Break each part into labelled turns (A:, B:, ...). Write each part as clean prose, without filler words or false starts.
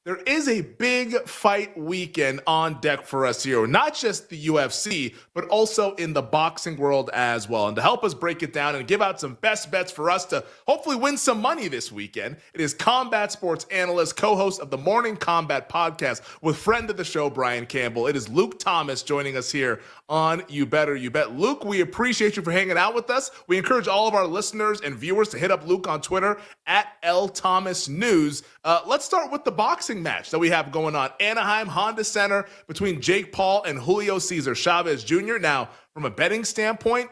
A: there is a big fight weekend on deck for us here, not just the UFC, but also in the boxing world as well. And to help us break it down and give out some best bets for us to hopefully win some money this weekend, it is combat sports analyst, co-host of the Morning Combat podcast with friend of the show, Brian Campbell. It is Luke Thomas joining us here on You Better You Bet. Luke, we appreciate you for hanging out with us. We encourage all of our listeners and viewers to hit up Luke on Twitter at LThomasNews. Let's start with the boxing match that we have going on. Anaheim Honda Center between Jake Paul and Julio Cesar Chavez Jr. Now, from a betting standpoint,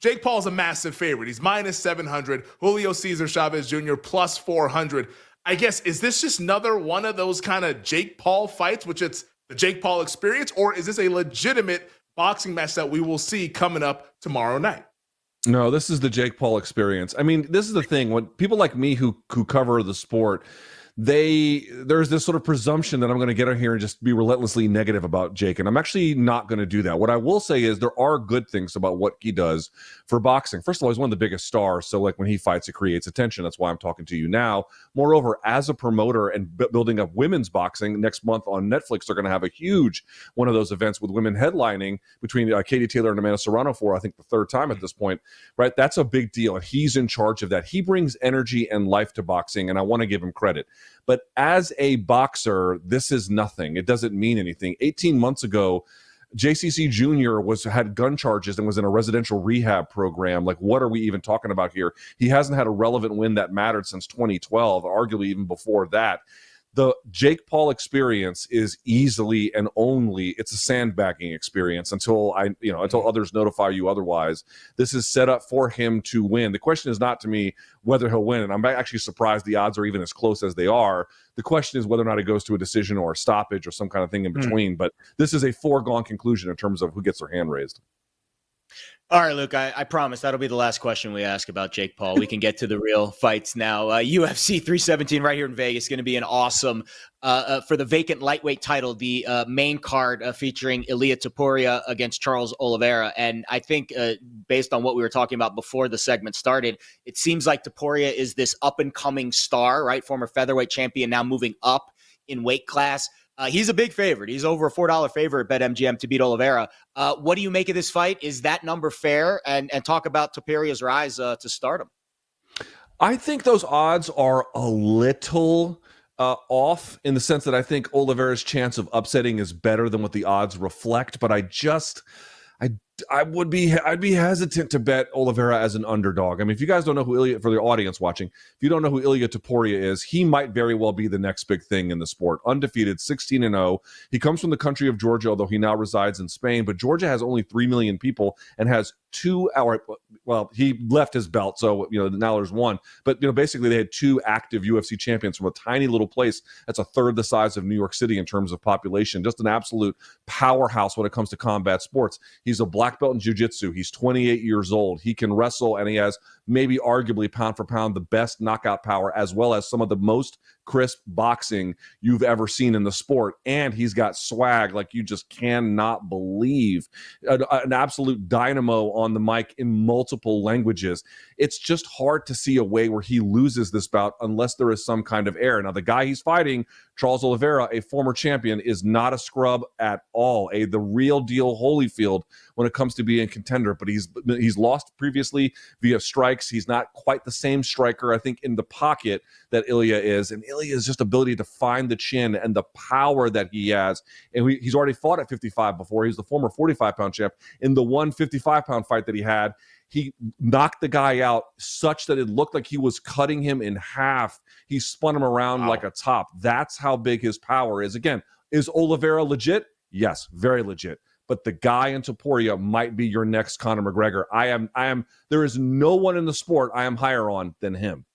A: Jake Paul's a massive favorite. He's minus 700. Julio Cesar Chavez Jr. plus 400. I guess, is this just another one of those kind of Jake Paul fights, which it's the Jake Paul experience, or is this a legitimate boxing match that we will see coming up tomorrow night?
B: No, this is the Jake Paul experience. I mean, this is the thing. When people like me who cover the sport, there's this sort of presumption that I'm going to get on here and just be relentlessly negative about Jake, and I'm actually not going to do that. What I will say is there are good things about what he does for boxing. First of all, he's one of the biggest stars, so like when he fights, it creates attention. That's why I'm talking to you now. Moreover, as a promoter and building up women's boxing, next month on Netflix, they're going to have a huge one of those events with women headlining between Katie Taylor and Amanda Serrano for, I think, the third time at this point, right? That's a big deal, and he's in charge of that. He brings energy and life to boxing, and I want to give him credit. But as a boxer, this is nothing. It doesn't mean anything. 18 months ago, JCC Jr. had gun charges and was in a residential rehab program. Like, what are we even talking about here? He hasn't had a relevant win that mattered since 2012, arguably even before that. The Jake Paul experience is easily and only, it's a sandbagging experience until others notify you otherwise. This is set up for him to win. The question is not to me whether he'll win, and I'm actually surprised the odds are even as close as they are. The question is whether or not it goes to a decision or a stoppage or some kind of thing in between. But this is a foregone conclusion in terms of who gets their hand raised.
C: All right, Luke, I promise that'll be the last question we ask about Jake Paul. We can get to the real fights now. UFC 317 right here in Vegas is going to be an awesome, for the vacant lightweight title, the main card featuring Ilia Topuria against Charles Oliveira. And I think based on what we were talking about before the segment started, it seems like Topuria is this up-and-coming star, right? Former featherweight champion, now moving up in weight class. He's a big favorite. He's over a $4 favorite at BetMGM to beat Oliveira. What do you make of this fight? Is that number fair? And talk about Topuria's rise to stardom.
B: I think those odds are a little off in the sense that I think Oliveira's chance of upsetting is better than what the odds reflect. But I'd be hesitant to bet Oliveira as an underdog. I mean, if you guys don't know who Ilia, for the audience watching, if you don't know who Ilia Topuria is, he might very well be the next big thing in the sport. Undefeated, 16-0. He comes from the country of Georgia, although he now resides in Spain. But Georgia has only 3 million people and has he left his belt, so now there's one. But basically they had 2 active UFC champions from a tiny little place that's a third the size of New York City in terms of population. Just an absolute powerhouse when it comes to combat sports. He's a black belt in jiu-jitsu. He's 28 years old. He can wrestle, and he has maybe arguably pound for pound the best knockout power, as well as some of the most crisp boxing you've ever seen in the sport. And he's got swag like you just cannot believe. An absolute dynamo on the mic in multiple languages. It's just hard to see a way where he loses this bout unless there is some kind of error. Now, the guy he's fighting, Charles Oliveira, a former champion, is not a scrub at all. The real deal Holyfield when it comes to being a contender, but he's lost previously via strikes. He's not quite the same striker, I think, in the pocket that Ilia is. And Ilia's just ability to find the chin and the power that he has. And he's already fought at 55 before. He's the former 45-pound champ. In the 155-pound fight that he had, he knocked the guy out such that it looked like he was cutting him in half. He spun him around like a top. That's how big his power is. Again, is Oliveira legit? Yes, very legit. But the guy in Topuria might be your next Conor McGregor. There is no one in the sport I am higher on than him.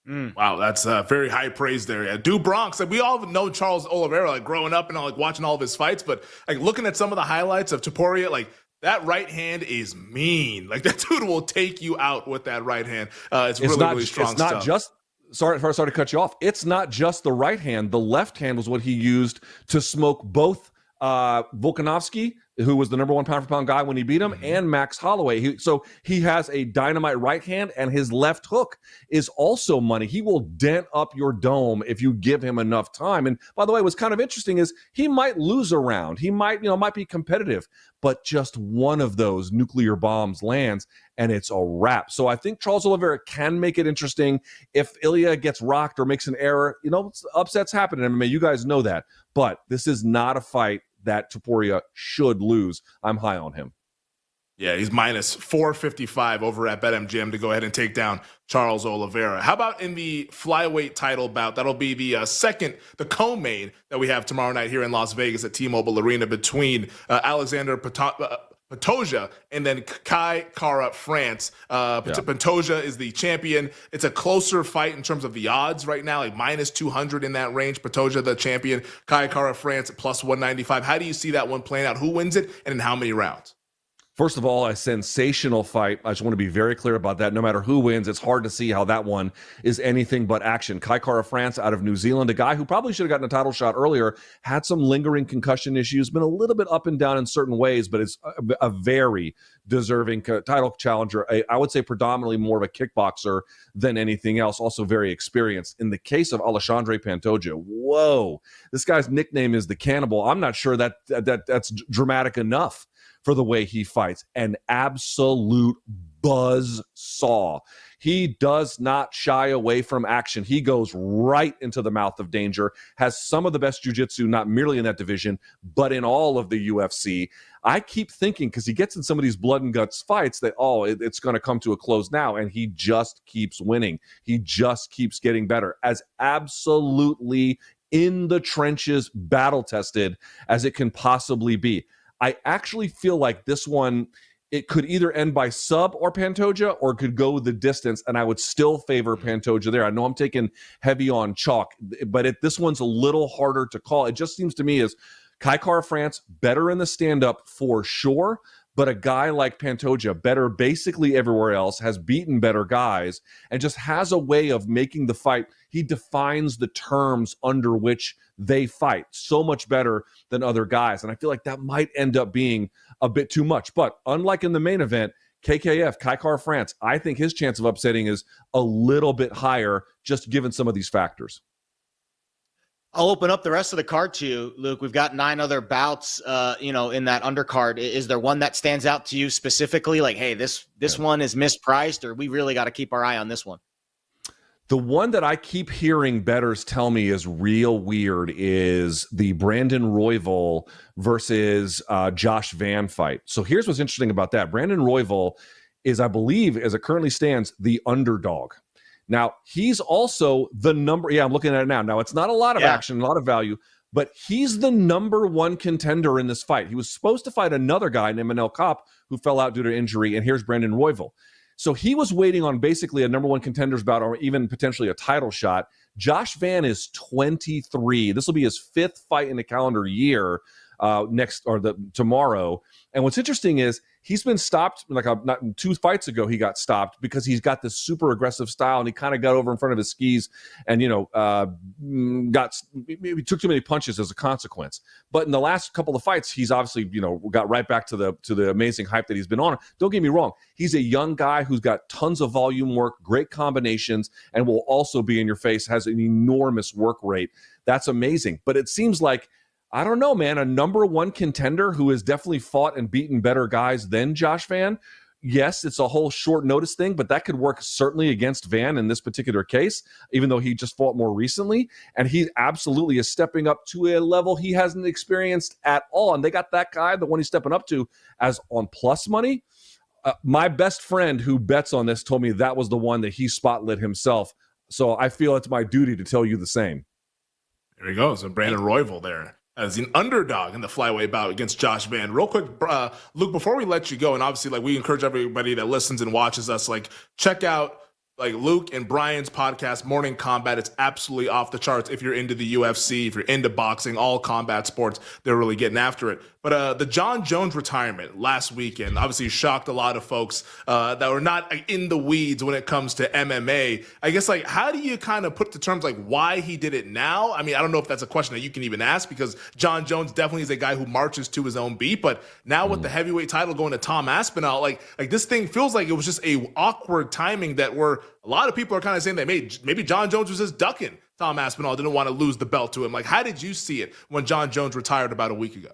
A: Wow, that's very high praise there. Yeah. Do Bronx. We all know Charles Oliveira, growing up and watching all of his fights, but looking at some of the highlights of Topuria, that right hand is mean. That dude will take you out with that right hand. It's really strong
B: it's not
A: stuff.
B: Just sorry to cut you off. It's not just the right hand. The left hand was what he used to smoke both Volkanovski who was the number 1 pound-for-pound guy when he beat him, and Max Holloway. So he has a dynamite right hand, and his left hook is also money. He will dent up your dome if you give him enough time. And by the way, what's kind of interesting is he might lose a round. He might be competitive, but just one of those nuclear bombs lands, and it's a wrap. So I think Charles Oliveira can make it interesting. If Ilya gets rocked or makes an error, upsets happen in MMA. You guys know that. But this is not a fight that Topuria should lose. I'm high on him.
A: Yeah, he's minus 455 over at BetMGM to go ahead and take down Charles Oliveira. How about in the flyweight title bout? That'll be the the co-main that we have tomorrow night here in Las Vegas at T-Mobile Arena between Alexander Pantoja and then Kai Kara France. Pantoja is the champion. It's a closer fight in terms of the odds right now, like minus 200 in that range. Pantoja, the champion. Kai Kara France plus 195. How do you see that one playing out? Who wins it and in how many rounds?
B: First of all, a sensational fight. I just want to be very clear about that. No matter who wins, it's hard to see how that one is anything but action. Kai Kara France out of New Zealand, a guy who probably should have gotten a title shot earlier, had some lingering concussion issues, been a little bit up and down in certain ways, but is a very deserving title challenger. I would say predominantly more of a kickboxer than anything else, also very experienced. In the case of Alexandre Pantoja, whoa, this guy's nickname is the Cannibal. I'm not sure that's dramatic enough for the way he fights. An absolute buzzsaw. He does not shy away from action. He goes right into the mouth of danger, has some of the best jiu-jitsu, not merely in that division, but in all of the UFC. I keep thinking, because he gets in some of these blood and guts fights, that, it's going to come to a close now, and he just keeps winning. He just keeps getting better. As absolutely in the trenches, battle-tested as it can possibly be. I actually feel like this one, it could either end by sub or Pantoja, or could go the distance, and I would still favor Pantoja there. I know I'm taking heavy on chalk, but this one's a little harder to call. It just seems to me as Kai Kara France, better in the stand-up for sure, but a guy like Pantoja, better basically everywhere else, has beaten better guys, and just has a way of making the fight. He defines the terms under which they fight so much better than other guys. And I feel like that might end up being a bit too much. But unlike in the main event, KKF, Kai Kara France, I think his chance of upsetting is a little bit higher, just given some of these factors.
C: I'll open up the rest of the card to you, Luke. We've got 9 other bouts, in that undercard. Is there one that stands out to you specifically? Like, hey, this one is mispriced, or we really got to keep our eye on this one?
B: The one that I keep hearing bettors tell me is real weird is the Brandon Royval versus Josh Van fight. So here's what's interesting about that. Brandon Royval is, I believe, as it currently stands, the underdog. Now, he's also the number. Yeah, I'm looking at it now. Now, it's not a lot of action, a lot of value, but he's the number 1 contender in this fight. He was supposed to fight another guy named Manel Kopp who fell out due to injury, and here's Brandon Royval. So he was waiting on basically a number 1 contender's bout, or even potentially a title shot. Josh Van is 23. This will be his 5th fight in the calendar year tomorrow. And what's interesting is he's been stopped, not 2 fights ago, he got stopped because he's got this super aggressive style, and he kind of got over in front of his skis and, maybe took too many punches as a consequence. But in the last couple of fights, he's obviously, got right back to the amazing hype that he's been on. Don't get me wrong. He's a young guy who's got tons of volume work, great combinations, and will also be in your face, has an enormous work rate. That's amazing. But it seems like, I don't know, man, a number 1 contender who has definitely fought and beaten better guys than Josh Van. Yes, it's a whole short notice thing, but that could work certainly against Van in this particular case, even though he just fought more recently. And he absolutely is stepping up to a level he hasn't experienced at all. And they got that guy, the one he's stepping up to, as on plus money. My best friend who bets on this told me that was the one that he spotlit himself. So I feel it's my duty to tell you the same.
A: There he goes. So Brandon Royval there as an underdog in the flyweight bout against Josh Van. Real quick, Luke, before we let you go, and obviously, we encourage everybody that listens and watches us, check out Luke and Brian's podcast, Morning Combat. It's absolutely off the charts. If you're into the UFC, if you're into boxing, all combat sports, they're really getting after it. But the John Jones retirement last weekend obviously shocked a lot of folks that were not in the weeds when it comes to MMA. I guess, like, how do you kind of put to terms like why he did it now? I mean, I don't know if that's a question that you can even ask, because John Jones definitely is a guy who marches to his own beat. But now with the heavyweight title going to Tom Aspinall, like this thing feels like it was just a awkward timing that where a lot of people are kind of saying that maybe John Jones was just ducking Tom Aspinall, didn't want to lose the belt to him. Like, how did you see it when John Jones retired about a week ago?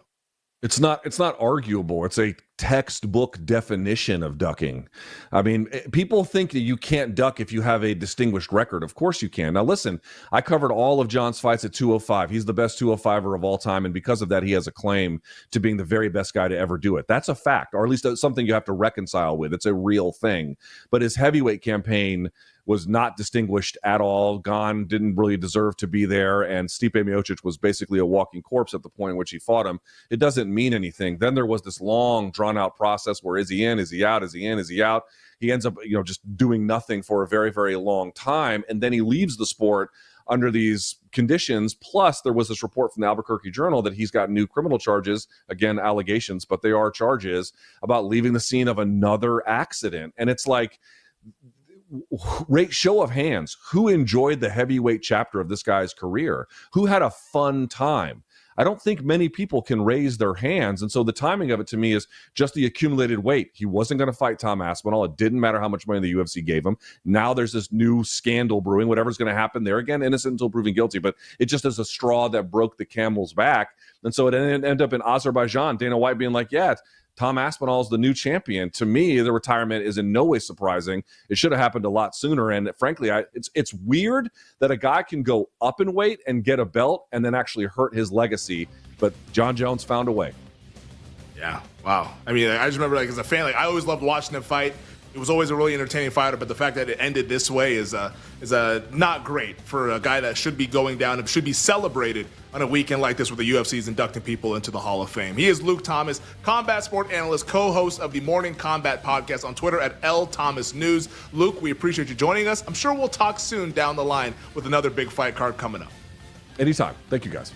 B: It's not arguable. It's a textbook definition of ducking. I mean, people think that you can't duck if you have a distinguished record. Of course you can. Now listen, I covered all of John's fights at 205. He's the best 205er of all time, and because of that, he has a claim to being the very best guy to ever do it. That's a fact, or at least something you have to reconcile with. It's a real thing. But his heavyweight campaign was not distinguished at all. Gane didn't really deserve to be there, and Stipe Miocic was basically a walking corpse at the point in which he fought him. It doesn't mean anything. Then there was this long, drawn-out process where is he in, is he out, is he in, is he out? He ends up, just doing nothing for a very, very long time, and then he leaves the sport under these conditions. Plus, there was this report from the Albuquerque Journal that he's got new criminal charges, again, allegations, but they are charges, about leaving the scene of another accident. And it's like, show of hands, who enjoyed the heavyweight chapter of this guy's career? Who had a fun time? I don't think many people can raise their hands. And so the timing of it to me is just the accumulated weight. He wasn't going to fight Tom Aspinall. It didn't matter how much money the UFC gave him. Now there's this new scandal brewing. Whatever's going to happen there, again, innocent until proven guilty, but it just is a straw that broke the camel's back. And so it ended up in Azerbaijan, Dana White being like, yeah, Tom Aspinall is the new champion. To me, the retirement is in no way surprising. It should have happened a lot sooner. And frankly, it's weird that a guy can go up in weight and get a belt and then actually hurt his legacy. But John Jones found a way.
A: Yeah. Wow. I mean, I just remember, like, as a fan, like, I always loved watching him fight. It was always a really entertaining fighter, but the fact that it ended this way is not great for a guy that should be going down and should be celebrated on a weekend like this where the UFC is inducting people into the Hall of Fame. He is Luke Thomas, combat sport analyst, co-host of the Morning Combat Podcast on Twitter at @LThomasNews. Luke, we appreciate you joining us. I'm sure we'll talk soon down the line with another big fight card coming up.
B: Anytime. Thank you, guys.